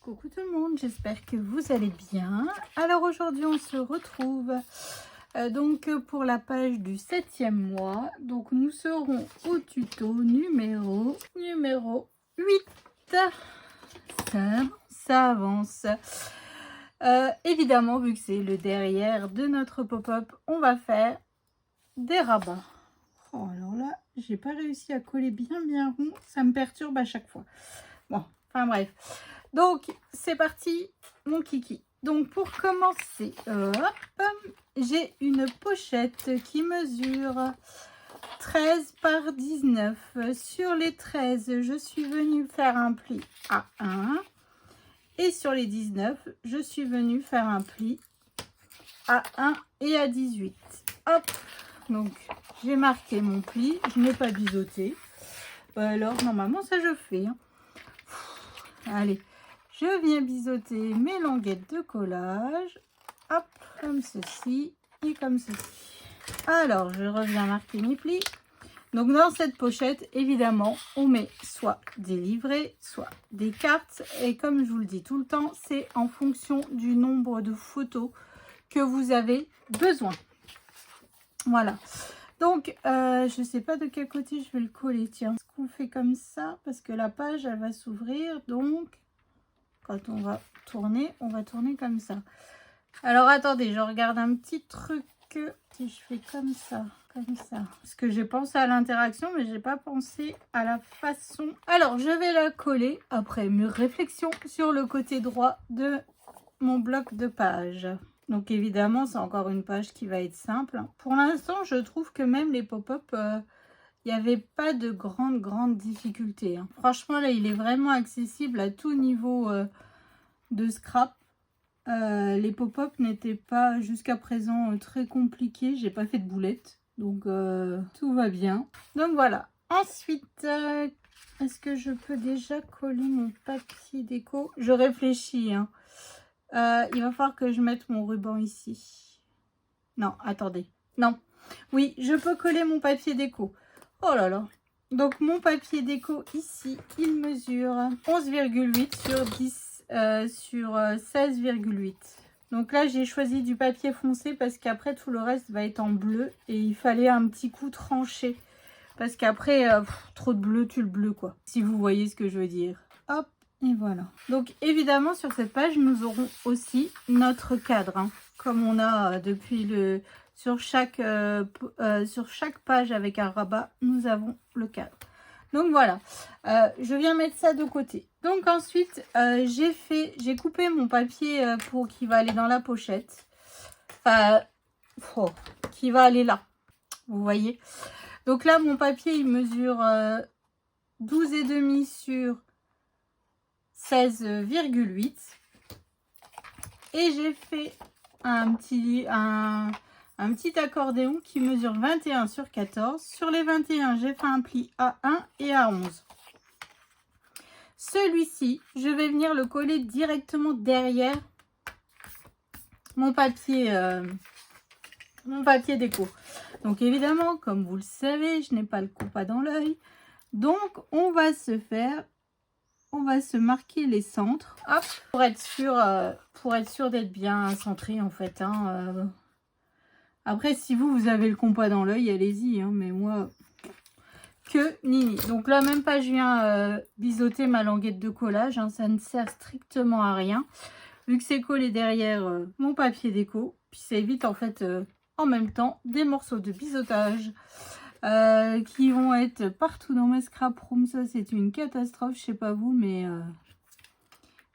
Coucou tout le monde, j'espère que vous allez bien. Alors aujourd'hui on se retrouve donc pour la page du 7e mois. Donc nous serons au tuto numéro 8. Ça avance. Évidemment, vu que c'est le derrière de notre pop-up, on va faire des rabats. Oh, alors là, j'ai pas réussi à coller bien rond, ça me perturbe à chaque fois. Bon, enfin bref. Donc, c'est parti, mon kiki. Donc, pour commencer, j'ai une pochette qui mesure 13 par 19. Sur les 13, je suis venue faire un pli à 1. Et sur les 19, je suis venue faire un pli à 1 et à 18. Hop, donc j'ai marqué mon pli, je n'ai pas biseauté. Alors, normalement, ça je fais. Hein. Allez. Je viens biseauter mes languettes de collage. Hop, comme ceci et comme ceci. Alors, je reviens marquer mes plis. Donc, dans cette pochette, évidemment, on met soit des livrets, soit des cartes. Et comme je vous le dis tout le temps, c'est en fonction du nombre de photos que vous avez besoin. Voilà. Donc, je ne sais pas de quel côté je vais le coller. Tiens, est-ce qu'on fait comme ça? Parce que la page, elle va s'ouvrir. Donc... quand on va tourner comme ça. Alors, attendez, je regarde un petit truc. Si je fais comme ça. Parce que j'ai pensé à l'interaction, mais j'ai pas pensé à la façon. Alors, je vais la coller après mes réflexions sur le côté droit de mon bloc de page. Donc, évidemment, c'est encore une page qui va être simple. Pour l'instant, je trouve que même les pop-up... il n'y avait pas de grande difficulté. Hein. Franchement, là, il est vraiment accessible à tout niveau de scrap. Les pop-up n'étaient pas jusqu'à présent très compliqués. J'ai pas fait de boulettes. Donc, tout va bien. Donc, voilà. Ensuite, est-ce que je peux déjà coller mon papier déco? Je réfléchis. Hein. Il va falloir que je mette mon ruban ici. Non, attendez. Non. Oui, je peux coller mon papier déco. Oh là là. Donc mon papier déco ici, il mesure 11,8 sur 10 sur 16,8. Donc là, j'ai choisi du papier foncé parce qu'après tout le reste va être en bleu et il fallait un petit coup tranché parce qu'après trop de bleu tue le bleu quoi. Si vous voyez ce que je veux dire. Hop, et voilà. Donc évidemment sur cette page, nous aurons aussi notre cadre hein, comme on a depuis le sur chaque page avec un rabat, nous avons le cadre. Donc voilà, je viens mettre ça de côté. Donc ensuite, j'ai coupé mon papier pour qui va aller dans la pochette. Qui va aller là, vous voyez. Donc là, mon papier, il mesure 12,5 sur 16,8. Et j'ai fait un petit accordéon qui mesure 21 sur 14. Sur les 21, j'ai fait un pli à 1 et à 11. Celui-ci, je vais venir le coller directement derrière mon papier déco. Donc évidemment, comme vous le savez, je n'ai pas le compas dans l'œil. Donc on va se marquer les centres. Hop, pour être sûr d'être bien centré en fait. Hein, Après, si vous avez le compas dans l'œil, allez-y. Hein, mais moi, que nini. Donc là, même pas, je viens biseauter ma languette de collage. Hein, ça ne sert strictement à rien. Vu que c'est collé derrière mon papier déco. Puis ça évite en fait, en même temps, des morceaux de biseautage qui vont être partout dans ma scrap room. Ça, c'est une catastrophe. Je sais pas vous, mais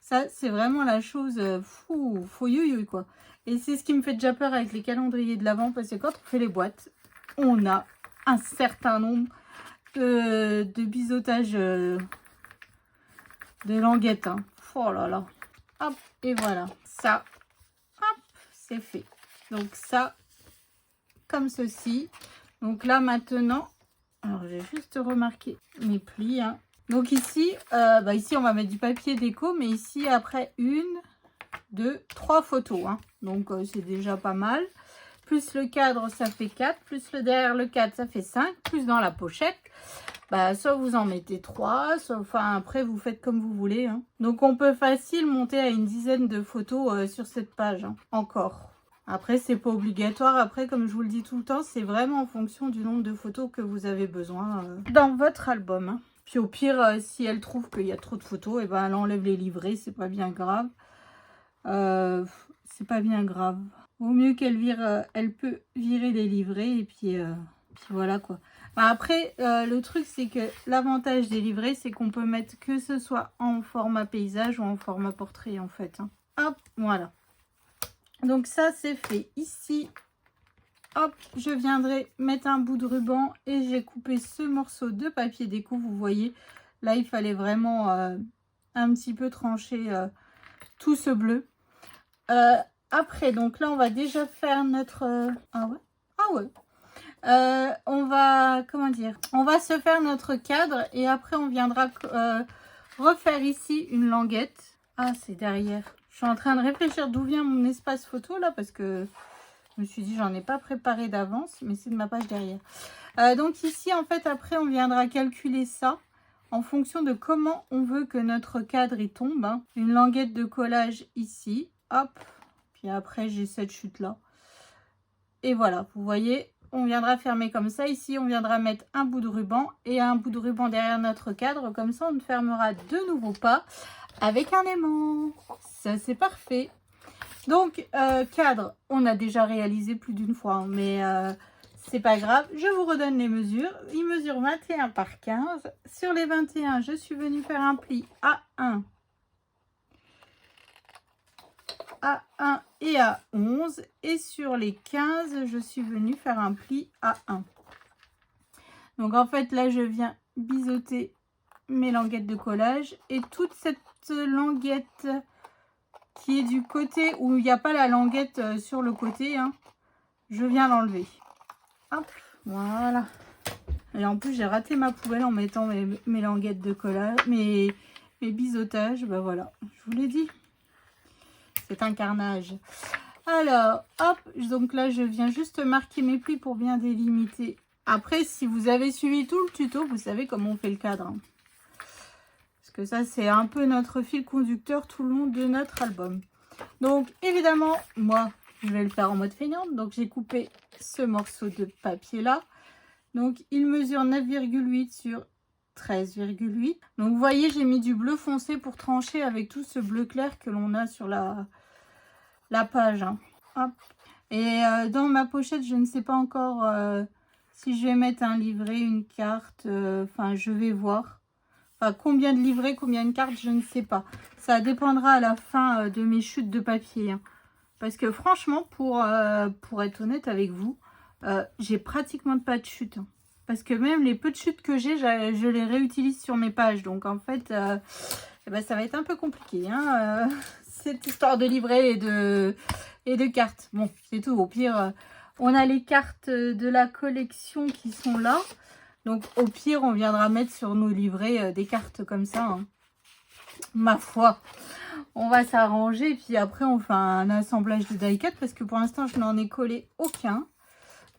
ça, c'est vraiment la chose faut youyouille quoi. Et c'est ce qui me fait déjà peur avec les calendriers de l'Avent parce que quand on fait les boîtes, on a un certain nombre de biseautage de languettes. Hein. Oh là là. Hop, et voilà. Ça, hop, c'est fait. Donc ça, comme ceci. Donc là maintenant, alors j'ai juste remarqué mes plis. Hein. Donc ici, ici on va mettre du papier déco, mais ici après 1, 2, 3 photos. Hein. Donc c'est déjà pas mal. plus le cadre, ça fait 4, plus le derrière le cadre, ça fait 5, plus dans la pochette. Bah, soit vous en mettez 3, soit, enfin, après, vous faites comme vous voulez. Hein. Donc, on peut facile monter à une dizaine de photos sur cette page, hein, encore. Après, c'est pas obligatoire. Après, comme je vous le dis tout le temps, c'est vraiment en fonction du nombre de photos que vous avez besoin dans votre album. Hein. Puis au pire, si elle trouve qu'il y a trop de photos, et ben, elle enlève les livrets, c'est pas bien grave. C'est pas bien grave. Vaut mieux qu'elle vire, elle peut virer les livrets et puis voilà quoi. Après, le truc, c'est que l'avantage des livrets, c'est qu'on peut mettre que ce soit en format paysage ou en format portrait, en fait. Hein. Hop, voilà. Donc, ça, c'est fait. Ici, hop, je viendrai mettre un bout de ruban et j'ai coupé ce morceau de papier déco. Vous voyez, là, il fallait vraiment un petit peu trancher tout ce bleu. Après, donc là, on va déjà faire notre... Ah ouais? Ah ouais. On va, comment dire, on va se faire notre cadre et après on viendra refaire ici une languette. Ah, c'est derrière. Je suis en train de réfléchir d'où vient mon espace photo là parce que je me suis dit j'en ai pas préparé d'avance, mais c'est de ma page derrière. Donc ici en fait après on viendra calculer ça en fonction de comment on veut que notre cadre y tombe. Hein. Une languette de collage ici, hop, puis après j'ai cette chute là. Et voilà, vous voyez. On viendra fermer comme ça. Ici, on viendra mettre un bout de ruban et un bout de ruban derrière notre cadre. Comme ça, on ne fermera de nouveau pas avec un aimant. Ça, c'est parfait. Donc, cadre, on a déjà réalisé plus d'une fois. Hein, mais c'est pas grave. Je vous redonne les mesures. Il mesure 21 par 15. Sur les 21, je suis venue faire un pli à 1. À 1 et à 11 et sur les 15 je suis venue faire un pli à 1. Donc en fait là je viens biseauter mes languettes de collage et toute cette languette qui est du côté où il n'y a pas la languette sur le côté, hein, je viens l'enlever. Hop, voilà. Et en plus j'ai raté ma poubelle en mettant mes languettes de collage, mes biseautages, bah voilà, je vous l'ai dit. C'est un carnage. Alors, hop, donc là, je viens juste marquer mes plis pour bien délimiter. Après, si vous avez suivi tout le tuto, vous savez comment on fait le cadre. Hein. Parce que ça, c'est un peu notre fil conducteur tout le long de notre album. Donc, évidemment, moi, je vais le faire en mode feignante. Donc, j'ai coupé ce morceau de papier-là. Donc, il mesure 9,8 sur 13,8. Donc, vous voyez, j'ai mis du bleu foncé pour trancher avec tout ce bleu clair que l'on a sur la page. Hein. Hop. Et dans ma pochette, je ne sais pas encore si je vais mettre un livret, une carte. Enfin, je vais voir. Enfin, combien de livrets, combien de cartes, je ne sais pas. Ça dépendra à la fin de mes chutes de papier. Hein. Parce que franchement, pour être honnête avec vous, j'ai pratiquement pas de chutes. Hein. Parce que même les peu de chutes que j'ai, je les réutilise sur mes pages. Donc en fait, eh ben, ça va être un peu compliqué. Hein, cette histoire de livret et de cartes. Bon, c'est tout. Au pire, on a les cartes de la collection qui sont là. Donc au pire, on viendra mettre sur nos livrets des cartes comme ça. Hein. Ma foi, on va s'arranger. Puis après, on fait un assemblage de die cut. Parce que pour l'instant, je n'en ai collé aucun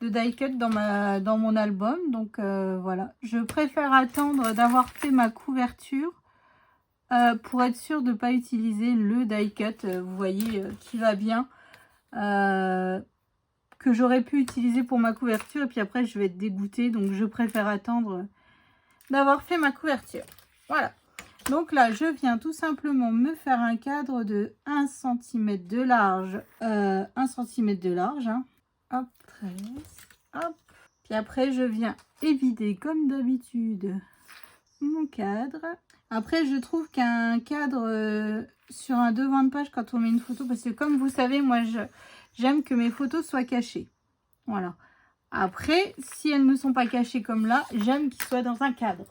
de die cut dans mon album. Donc voilà, je préfère attendre d'avoir fait ma couverture pour être sûr de ne pas utiliser le die cut, vous voyez, qui va bien, que j'aurais pu utiliser pour ma couverture. Et puis après, je vais être dégoûtée. Donc, je préfère attendre d'avoir fait ma couverture. Voilà. Donc là, je viens tout simplement me faire un cadre de 1 cm de large. 1 cm de large. Hein. Hop, 13. Hop. Puis après, je viens évider comme d'habitude mon cadre. Après, je trouve qu'un cadre sur un devant de page quand on met une photo, parce que comme vous savez, moi, j'aime que mes photos soient cachées. Voilà. Après, si elles ne sont pas cachées comme là, j'aime qu'ils soient dans un cadre.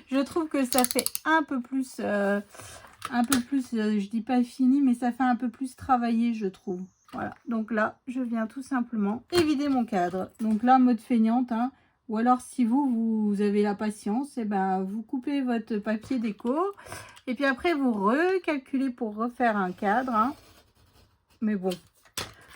Je trouve que ça fait un peu plus, je dis pas fini, mais ça fait un peu plus travaillé, je trouve. Voilà. Donc là, je viens tout simplement évider mon cadre. Donc là, mode feignante, hein. Ou alors, si vous avez la patience, et ben, vous coupez votre papier déco. Et puis après, vous recalculez pour refaire un cadre. Hein. Mais bon,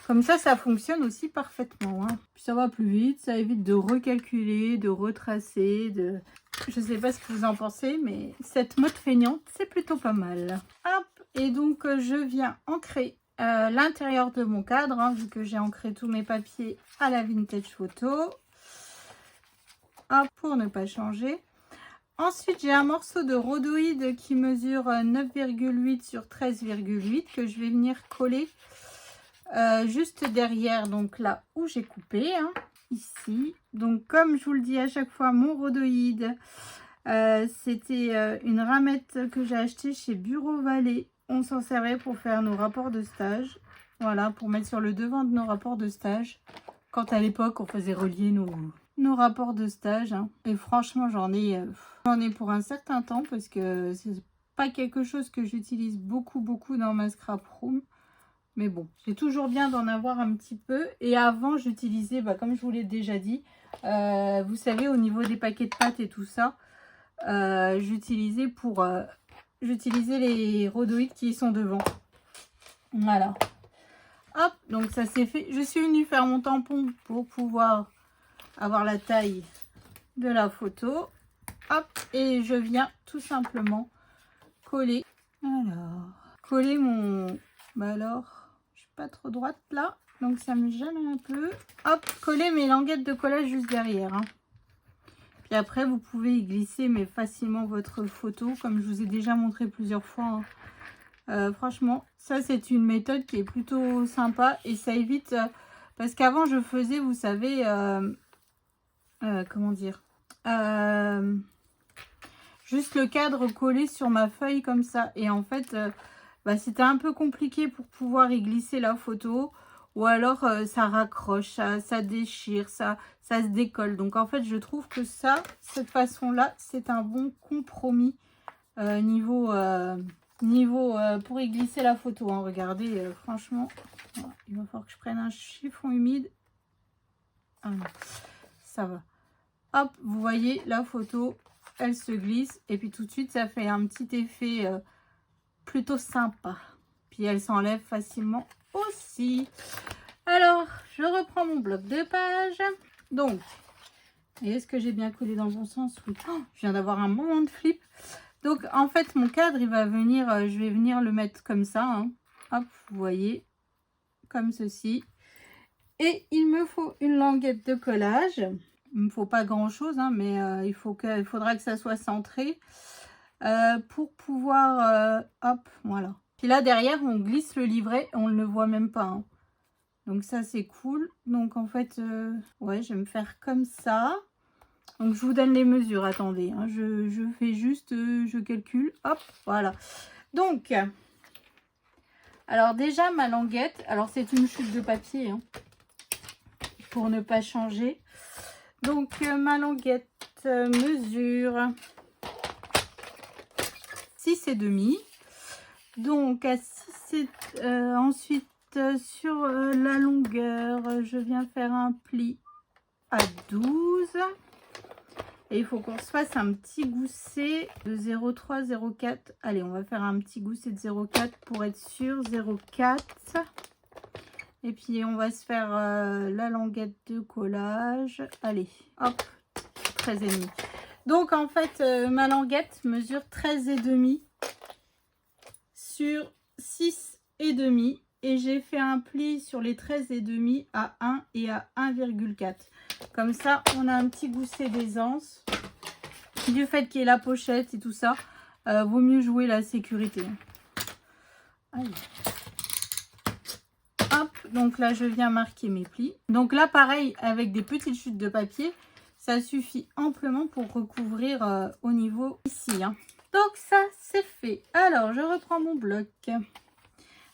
Comme ça fonctionne aussi parfaitement. Hein. Puis ça va plus vite, ça évite de recalculer, de retracer, de... Je sais pas ce que vous en pensez, mais cette mode feignante, c'est plutôt pas mal. Hop, et donc je viens ancrer l'intérieur de mon cadre, hein, vu que j'ai ancré tous mes papiers à la Vintage Photo. Hop, pour ne pas changer. Ensuite, j'ai un morceau de rhodoïde qui mesure 9,8 sur 13,8 que je vais venir coller juste derrière, donc là où j'ai coupé, hein, ici. Donc, comme je vous le dis à chaque fois, mon rhodoïde, c'était une ramette que j'ai achetée chez Bureau Vallée. On s'en servait pour faire nos rapports de stage. Voilà, pour mettre sur le devant de nos rapports de stage. Quand à l'époque, on faisait relier nos rapports de stage. Hein. Et franchement, j'en ai pour un certain temps parce que c'est pas quelque chose que j'utilise beaucoup dans ma scrap room. Mais bon, c'est toujours bien d'en avoir un petit peu. Et avant, j'utilisais, comme je vous l'ai déjà dit, vous savez, au niveau des paquets de pâtes et tout ça, j'utilisais les rhodoïdes qui sont devant. Voilà. Hop, donc ça c'est fait. Je suis venue faire mon tampon pour pouvoir avoir la taille de la photo. Hop, et je viens tout simplement coller. Alors, coller mon... alors, je suis pas trop droite là, donc ça me gêne un peu. Hop, coller mes languettes de collage juste derrière. Hein. Puis après, vous pouvez y glisser mais facilement votre photo, comme je vous ai déjà montré plusieurs fois. Hein. Franchement, ça c'est une méthode qui est plutôt sympa et ça évite... parce qu'avant, je faisais, vous savez... comment dire, juste le cadre collé sur ma feuille comme ça. Et en fait, c'était un peu compliqué pour pouvoir y glisser la photo. Ou alors, ça raccroche, ça déchire, ça se décolle. Donc, en fait, je trouve que cette façon-là, c'est un bon compromis niveau pour y glisser la photo. Hein. Regardez, franchement, voilà, il va falloir que je prenne un chiffon humide. Ah non, ça va. Hop, vous voyez la photo, elle se glisse et puis tout de suite ça fait un petit effet plutôt sympa. Puis elle s'enlève facilement aussi. Alors, je reprends mon bloc de page. Donc, est-ce que j'ai bien collé dans le bon sens? Oui. Oh, je viens d'avoir un moment de flip. Donc, en fait, mon cadre, il va venir, je vais venir le mettre comme ça. Hein. Hop, vous voyez, comme ceci. Et il me faut une languette de collage. Il ne me faut pas grand chose, hein, mais il faudra que ça soit centré pour pouvoir... hop, voilà. Puis là, derrière, on glisse le livret et on ne le voit même pas. Hein. Donc ça, c'est cool. Donc en fait, ouais, je vais me faire comme ça. Donc je vous donne les mesures, attendez. Hein, je fais juste, je calcule. Hop, voilà. Donc, alors déjà, ma languette, alors c'est une chute de papier, hein, pour ne pas changer. Donc, ma languette mesure 6,5. Donc, à 6 ensuite, sur la longueur, je viens faire un pli à 12. Et il faut qu'on se fasse un petit gousset de 0,3, 0,4. Allez, on va faire un petit gousset de 0,4 pour être sûr. 0,4. Et puis, on va se faire la languette de collage. Allez, hop, 13,5. Donc, en fait, ma languette mesure 13,5 sur 6,5. Et j'ai fait un pli sur les 13,5 à 1 et à 1,4. Comme ça, on a un petit gousset d'aisance. Du fait qu'il y ait la pochette et tout ça, vaut mieux jouer la sécurité. Allez. Hop, donc là je viens marquer mes plis. Donc là pareil, avec des petites chutes de papier, ça suffit amplement pour recouvrir au niveau ici. Hein. Donc ça c'est fait. Alors je reprends mon bloc.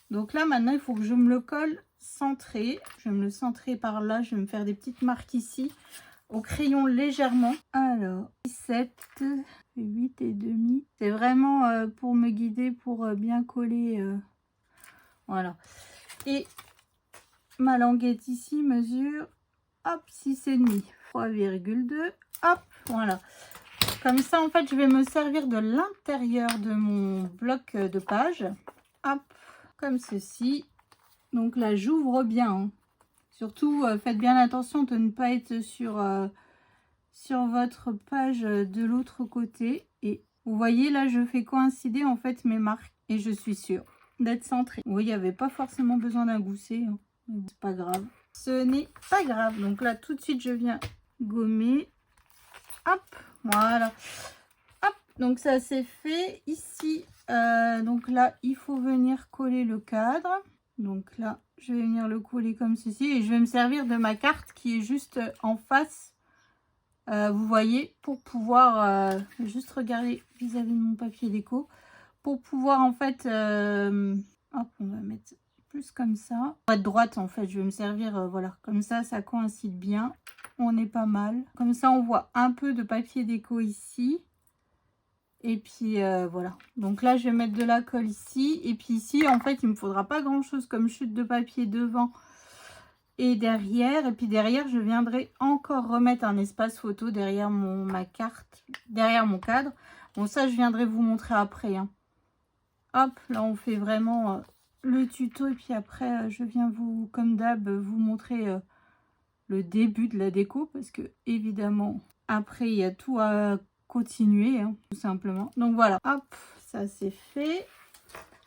Donc là maintenant il faut que je me le colle centré. Je vais me le centrer par là. Je vais me faire des petites marques ici au crayon légèrement. Alors 17, 8,5. C'est vraiment pour me guider, pour bien coller. Voilà. Et ma languette ici mesure, hop, 6,5, 3,2, hop, voilà. Comme ça, en fait, je vais me servir de l'intérieur de mon bloc de page, hop, comme ceci. Donc là, j'ouvre bien. Hein. Surtout, faites bien attention de ne pas être sur, sur votre page de l'autre côté. Et vous voyez, là, je fais coïncider en fait mes marques. Et je suis sûre d'être centrée. Oui, il n'y avait pas forcément besoin d'un gousset. Hein. C'est pas grave. Ce n'est pas grave. Donc là, tout de suite, je viens gommer. Hop, voilà. Hop, donc ça c'est fait. Ici, donc là, il faut venir coller le cadre. Donc là, je vais venir le coller comme ceci. Et je vais me servir de ma carte qui est juste en face. Vous voyez, pour pouvoir juste regarder vis-à-vis de mon papier déco. Pour pouvoir en fait, hop, on va mettre plus comme ça. À droite en fait, je vais me servir, voilà, comme ça coïncide bien. On est pas mal. Comme ça, on voit un peu de papier déco ici. Et puis voilà. Donc là, je vais mettre de la colle ici. Et puis ici, en fait, il me faudra pas grand chose comme chute de papier devant et derrière. Et puis derrière, je viendrai encore remettre un espace photo derrière ma carte, derrière mon cadre. Bon, ça, je viendrai vous montrer après. Hein. Hop, là, on fait vraiment le tuto. Et puis après, je viens vous, comme d'hab, vous montrer le début de la déco. Parce que, évidemment, après, il y a tout à continuer, hein, tout simplement. Donc, voilà. Hop, ça, c'est fait.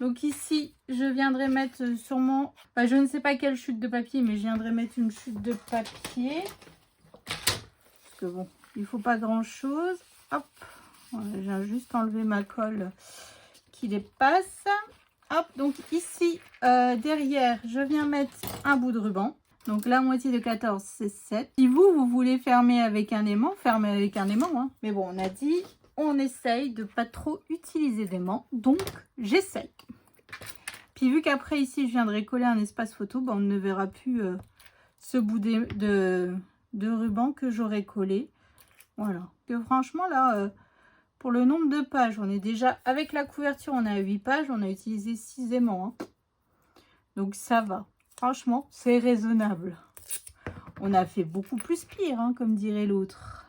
Donc, ici, je viendrai mettre sûrement... Bah, je ne sais pas quelle chute de papier, mais je viendrai mettre une chute de papier. Parce que, bon, il ne faut pas grand-chose. Hop, voilà, je viens juste enlever ma colle qui dépasse. Hop, donc ici, derrière, je viens mettre un bout de ruban. Donc la moitié de 14, c'est 7. Si vous voulez fermer avec un aimant, fermez avec un aimant. Hein. Mais bon, on a dit, on essaye de pas trop utiliser d'aimant. Donc, j'essaye. Puis vu qu'après, ici, je viendrai coller un espace photo, bah, on ne verra plus ce bout de ruban que j'aurais collé. Voilà. Que franchement, là... pour le nombre de pages, on est déjà, avec la couverture, on a 8 pages, on a utilisé 6 aimants. Hein. Donc ça va. Franchement, c'est raisonnable. On a fait beaucoup plus pire, hein, comme dirait l'autre.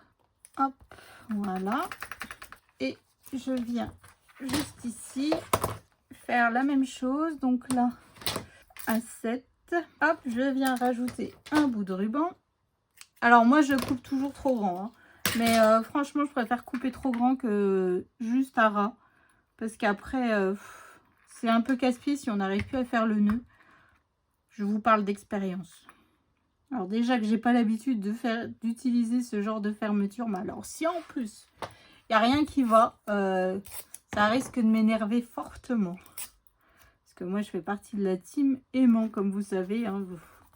Hop, voilà. Et je viens juste ici faire la même chose. Donc là, à 7. Hop, je viens rajouter un bout de ruban. Alors moi, je coupe toujours trop grand, hein. Mais franchement, je préfère couper trop grand que juste à ras. Parce qu'après, c'est un peu casse-pied si on n'arrive plus à faire le nœud. Je vous parle d'expérience. Alors déjà que j'ai pas l'habitude d'utiliser ce genre de fermeture. Mais alors si en plus, il n'y a rien qui va, ça risque de m'énerver fortement. Parce que moi, je fais partie de la team aimant, comme vous savez. Hein.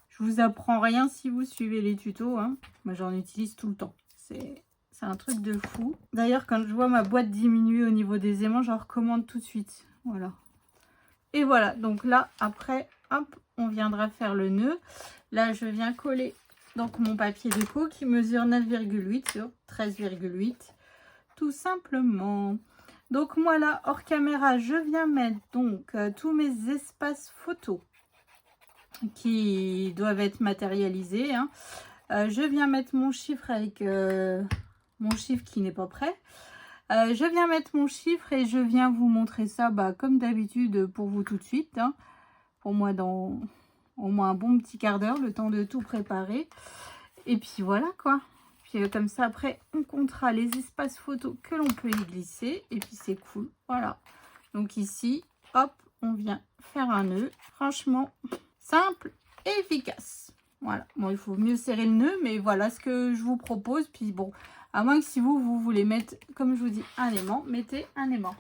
Je vous apprends rien si vous suivez les tutos. Hein. Moi, j'en utilise tout le temps. C'est un truc de fou. D'ailleurs, quand je vois ma boîte diminuer au niveau des aimants, j'en recommande tout de suite. Voilà. Et voilà. Donc là, après, hop, on viendra faire le nœud. Là, je viens coller donc mon papier déco qui mesure 9,8 sur 13,8. Tout simplement. Donc moi là, hors caméra, je viens mettre donc tous mes espaces photos qui doivent être matérialisés. Hein. Je viens mettre mon chiffre avec... mon chiffre qui n'est pas prêt. Je viens mettre mon chiffre et je viens vous montrer ça comme d'habitude pour vous tout de suite. Hein. Pour moi dans au moins un bon petit quart d'heure, le temps de tout préparer. Et puis voilà quoi. Puis comme ça après on comptera les espaces photos que l'on peut y glisser. Et puis c'est cool. Voilà. Donc ici, hop, on vient faire un nœud. Franchement, simple et efficace. Voilà, bon, il faut mieux serrer le nœud, mais voilà ce que je vous propose. Puis bon, à moins que si vous voulez mettre, comme je vous dis, un aimant, mettez un aimant.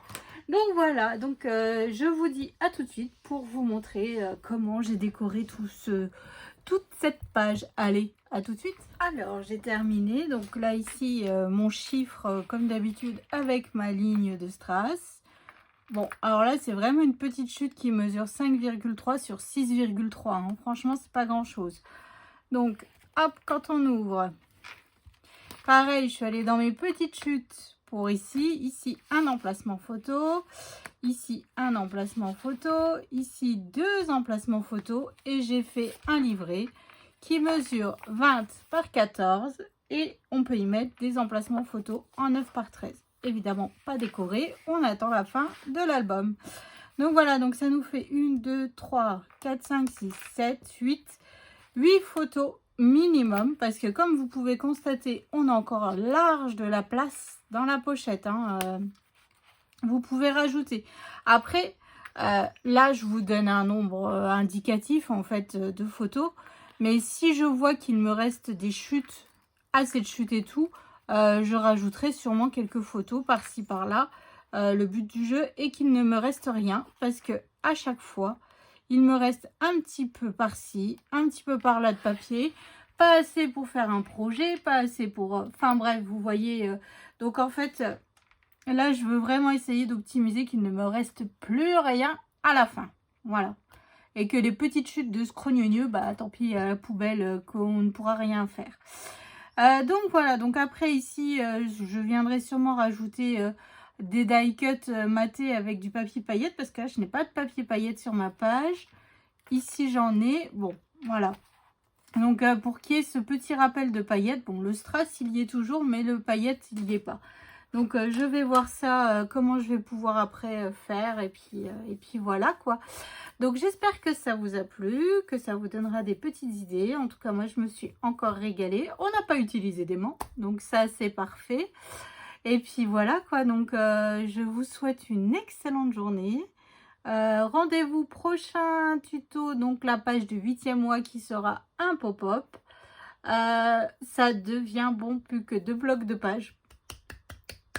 Donc voilà, donc je vous dis à tout de suite pour vous montrer comment j'ai décoré toute cette page. Allez, à tout de suite. Alors, j'ai terminé. Donc là, ici, mon chiffre, comme d'habitude, avec ma ligne de strass. Bon, alors là, c'est vraiment une petite chute qui mesure 5,3 sur 6,3. Hein. Franchement, c'est pas grand-chose. Donc, hop, quand on ouvre, pareil, je suis allée dans mes petites chutes pour ici. Ici, un emplacement photo. Ici, un emplacement photo. Ici, 2 emplacements photo. Et j'ai fait un livret qui mesure 20 par 14. Et on peut y mettre des emplacements photos en 9 par 13. Évidemment, pas décoré. On attend la fin de l'album. Donc voilà, donc ça nous fait 1, 2, 3, 4, 5, 6, 7, 8 photos minimum. Parce que comme vous pouvez constater, on a encore large de la place dans la pochette. Hein, vous pouvez rajouter. Après, là, je vous donne un nombre indicatif en fait de photos. Mais si je vois qu'il me reste des chutes, assez de chutes et tout, je rajouterai sûrement quelques photos par-ci par-là. Le but du jeu est qu'il ne me reste rien parce que à chaque fois, il me reste un petit peu par-ci, un petit peu par-là de papier. Pas assez pour faire un projet, pas assez pour... Enfin bref, vous voyez. Donc en fait... Là, je veux vraiment essayer d'optimiser qu'il ne me reste plus rien à la fin. Voilà. Et que les petites chutes de scrogneux, bah tant pis à la poubelle, qu'on ne pourra rien faire. Donc voilà, donc après ici, je viendrai sûrement rajouter des die cut matés avec du papier paillette. Parce que là, je n'ai pas de papier paillette sur ma page. Ici, j'en ai. Bon, voilà. Donc pour qu'il y ait ce petit rappel de paillettes, bon, le strass, il y est toujours, mais le paillette, il n'y est pas. Donc, je vais voir ça, comment je vais pouvoir après faire. Et puis voilà, quoi. Donc, j'espère que ça vous a plu, que ça vous donnera des petites idées. En tout cas, moi, je me suis encore régalée. On n'a pas utilisé d'aimant, donc ça, c'est parfait. Et puis voilà, quoi. Donc, je vous souhaite une excellente journée. Rendez-vous prochain tuto, donc la page du 8e mois qui sera un pop-up. Ça devient bon, plus que 2 blocs de pages.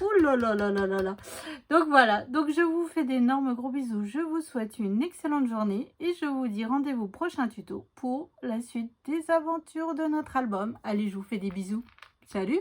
Ouh là là là là là là. Donc voilà, donc je vous fais d'énormes gros bisous. Je vous souhaite une excellente journée et je vous dis rendez-vous prochain tuto pour la suite des aventures de notre album. Allez, je vous fais des bisous. Salut!